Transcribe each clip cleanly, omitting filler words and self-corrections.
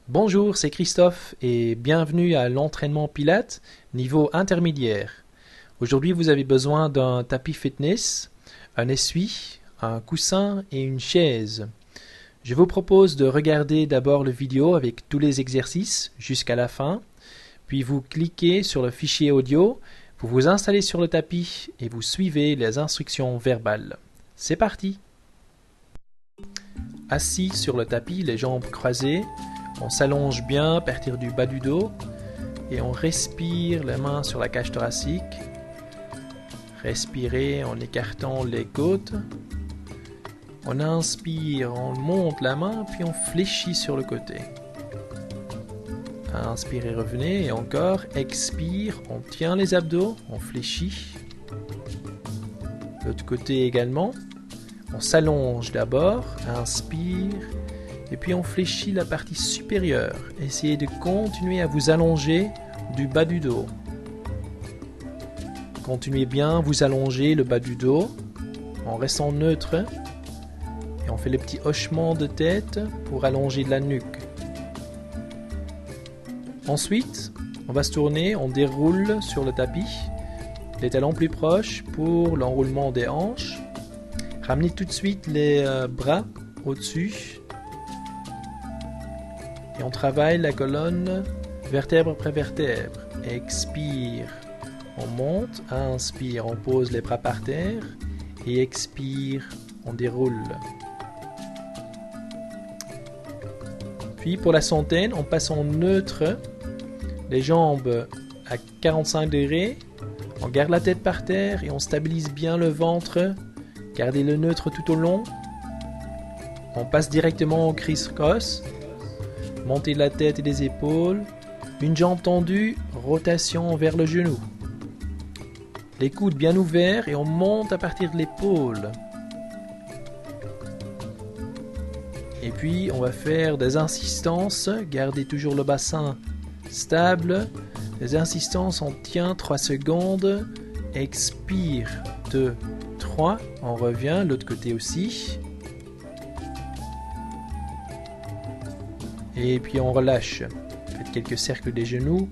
Bonjour, c'est Christophe et bienvenue à l'entraînement Pilates niveau intermédiaire. Aujourd'hui, vous avez besoin d'un tapis fitness, un essuie, un coussin et une chaise. Je vous propose de regarder d'abord la vidéo avec tous les exercices jusqu'à la fin, puis vous cliquez sur le fichier audio, vous vous installez sur le tapis et vous suivez les instructions verbales. C'est parti! Assis sur le tapis, les jambes croisées, on s'allonge bien à partir du bas du dos et on respire les mains sur la cage thoracique. Respirez en écartant les côtes. On inspire, on monte la main puis on fléchit sur le côté. Inspirez, revenez et encore. Expire, on tient les abdos, on fléchit. L'autre côté également. On s'allonge d'abord, inspire, et puis on fléchit la partie supérieure. Essayez de continuer à vous allonger du bas du dos. Continuez bien à vous allonger le bas du dos en restant neutre. Et on fait le petit hochement de tête pour allonger la nuque. Ensuite, on va se tourner, on déroule sur le tapis, les talons plus proches pour l'enroulement des hanches. Ramenez tout de suite les bras au-dessus. Et on travaille la colonne vertèbre après vertèbre. Expire, on monte. Inspire, on pose les bras par terre. Et expire, on déroule. Puis pour la centaine, on passe en neutre. Les jambes à 45 degrés. On garde la tête par terre et on stabilise bien le ventre. Gardez le neutre tout au long. On passe directement au criss-cross. Montez la tête et les épaules. Une jambe tendue, rotation vers le genou. Les coudes bien ouverts et on monte à partir de l'épaule. Et puis on va faire des insistances. Gardez toujours le bassin stable. Les insistances, on tient 3 secondes. Expire 2, 3. On revient, l'autre côté aussi. Et puis on relâche. Faites quelques cercles des genoux.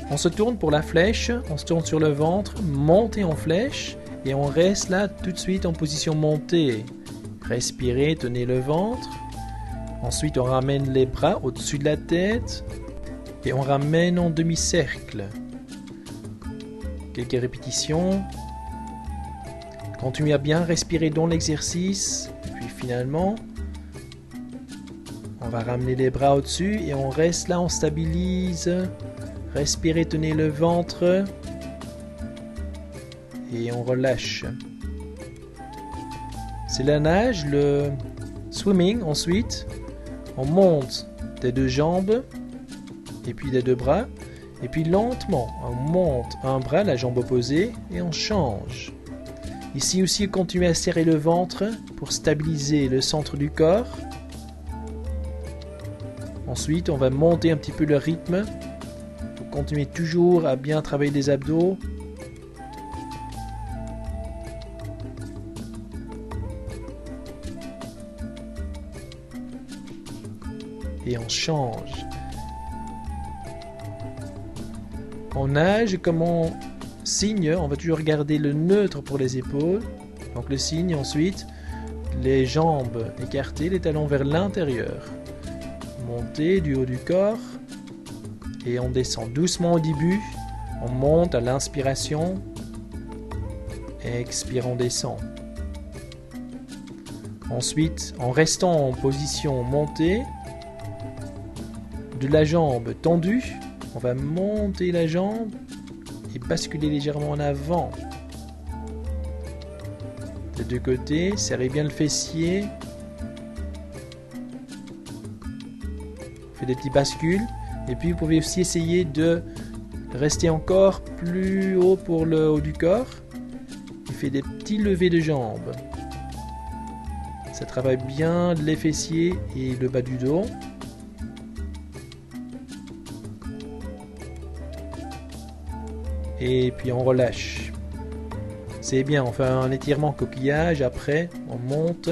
On se tourne pour la flèche. On se tourne sur le ventre. Montez en flèche. Et on reste là tout de suite en position montée. Respirez, tenez le ventre. Ensuite, on ramène les bras au-dessus de la tête. Et on ramène en demi-cercle. Quelques répétitions. Continuez à bien respirer dans l'exercice. Puis finalement, on va ramener les bras au-dessus et on reste là, on stabilise. Respirez, tenez le ventre. Et on relâche. C'est la nage, le swimming ensuite. On monte des 2 jambes et puis des 2 bras. Et puis lentement, on monte un bras, la jambe opposée, et on change. Ici aussi, continuez à serrer le ventre pour stabiliser le centre du corps. Ensuite, on va monter un petit peu le rythme. Pour continuer toujours à bien travailler les abdos. Et on change. On nage, comme on signe, on va toujours garder le neutre pour les épaules. Donc le signe ensuite, les jambes écartées, les talons vers l'intérieur. Montez du haut du corps. Et on descend doucement au début. On monte à l'inspiration. Expire, on descend. Ensuite, en restant en position montée, de la jambe tendue, on va monter la jambe et basculer légèrement en avant. Des 2 côtés, serrez bien le fessier. On fait des petits bascules. Et puis vous pouvez aussi essayer de rester encore plus haut pour le haut du corps. Et fait des petits levés de jambes. Ça travaille bien les fessiers et le bas du dos. Et puis on relâche. C'est bien, on fait un étirement coquillage, après on monte.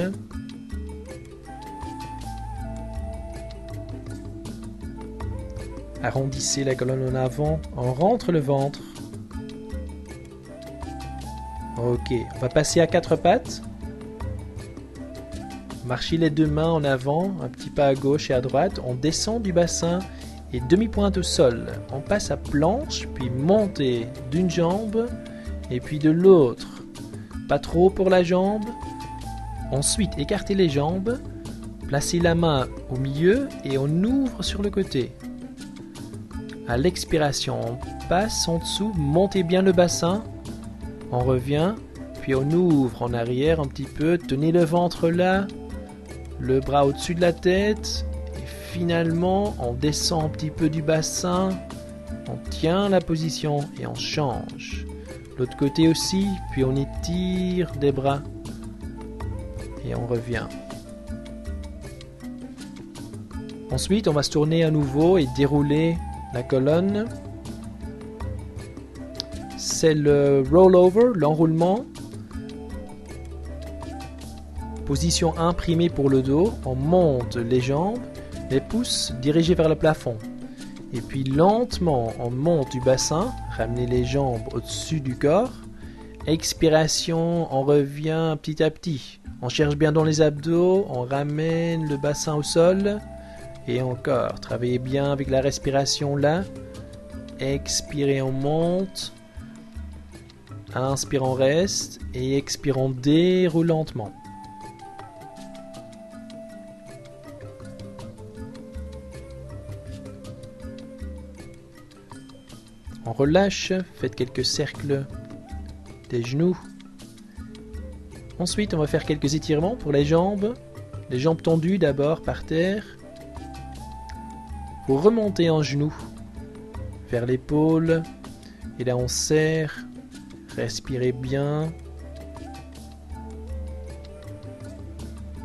Arrondissez la colonne en avant, on rentre le ventre. Ok, on va passer à 4 pattes. Marchez les 2 mains en avant, un petit pas à gauche et à droite. On descend du bassin et demi-pointe au sol. On passe à planche, puis montée d'une jambe et puis de l'autre. Pas trop pour la jambe. Ensuite, écartez les jambes. Placez la main au milieu et on ouvre sur le côté. À l'expiration, on passe en dessous, montez bien le bassin. On revient, puis on ouvre en arrière un petit peu. Tenez le ventre là. Le bras au-dessus de la tête et finalement on descend un petit peu du bassin, on tient la position et on change. L'autre côté aussi, puis on étire des bras et on revient. Ensuite on va se tourner à nouveau et dérouler la colonne. C'est le rollover, l'enroulement. Position imprimée pour le dos, on monte les jambes, les pouces dirigés vers le plafond. Et puis lentement, on monte du bassin, ramenez les jambes au-dessus du corps. Expiration, on revient petit à petit. On cherche bien dans les abdos, on ramène le bassin au sol. Et encore, travaillez bien avec la respiration là. Expirez, on monte. Inspire, on reste. Et expire, on déroule lentement. On relâche, faites quelques cercles des genoux. Ensuite, on va faire quelques étirements pour les jambes tendues d'abord par terre. Vous remontez en genoux vers l'épaule et là on serre. Respirez bien.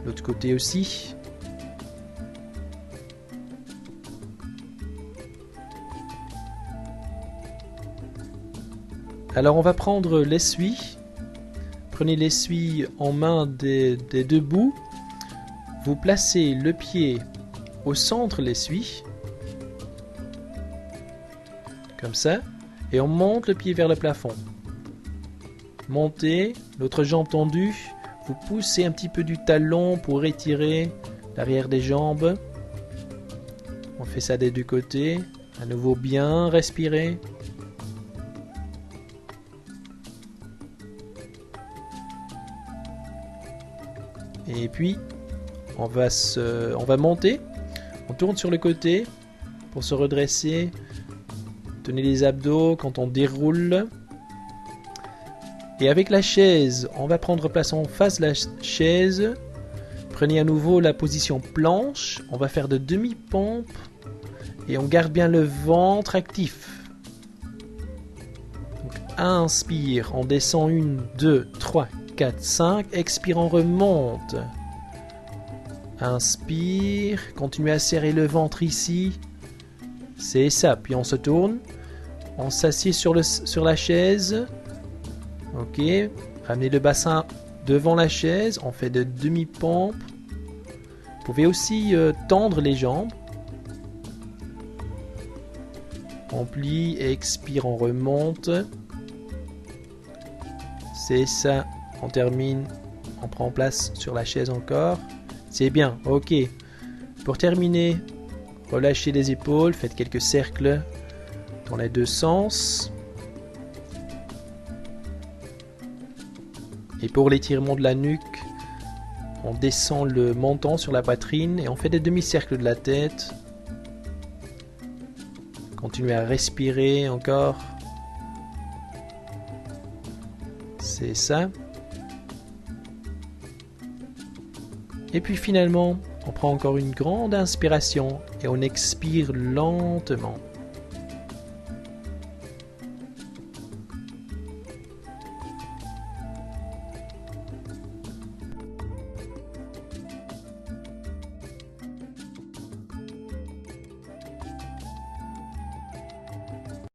L'autre côté aussi. Alors on va prendre l'essuie. Prenez l'essuie en main des 2 bouts. Vous placez le pied au centre de l'essuie. Comme ça. Et on monte le pied vers le plafond. Montez, l'autre jambe tendue. Vous poussez un petit peu du talon pour étirer l'arrière des jambes. On fait ça des 2 côtés. À nouveau bien respirer. Et puis, on va monter. On tourne sur le côté pour se redresser. Tenez les abdos quand on déroule. Et avec la chaise, on va prendre place en face de la chaise. Prenez à nouveau la position planche. On va faire de demi-pompes. Et on garde bien le ventre actif. Donc, inspire, on descend 1, 2, 3, 4, 5. Expire, on remonte. Inspire, continuez à serrer le ventre ici. C'est ça, puis on se tourne. On s'assied sur la chaise. Ok, ramenez le bassin devant la chaise. On fait de demi-pompes. Vous pouvez aussi tendre les jambes. On plie, expire, on remonte. C'est ça, on termine. On prend place sur la chaise encore. C'est bien, ok. Pour terminer, relâchez les épaules, faites quelques cercles dans les 2 sens. Et pour l'étirement de la nuque, on descend le menton sur la poitrine et on fait des demi-cercles de la tête. Continuez à respirer encore. C'est ça. Et puis finalement, on prend encore une grande inspiration et on expire lentement.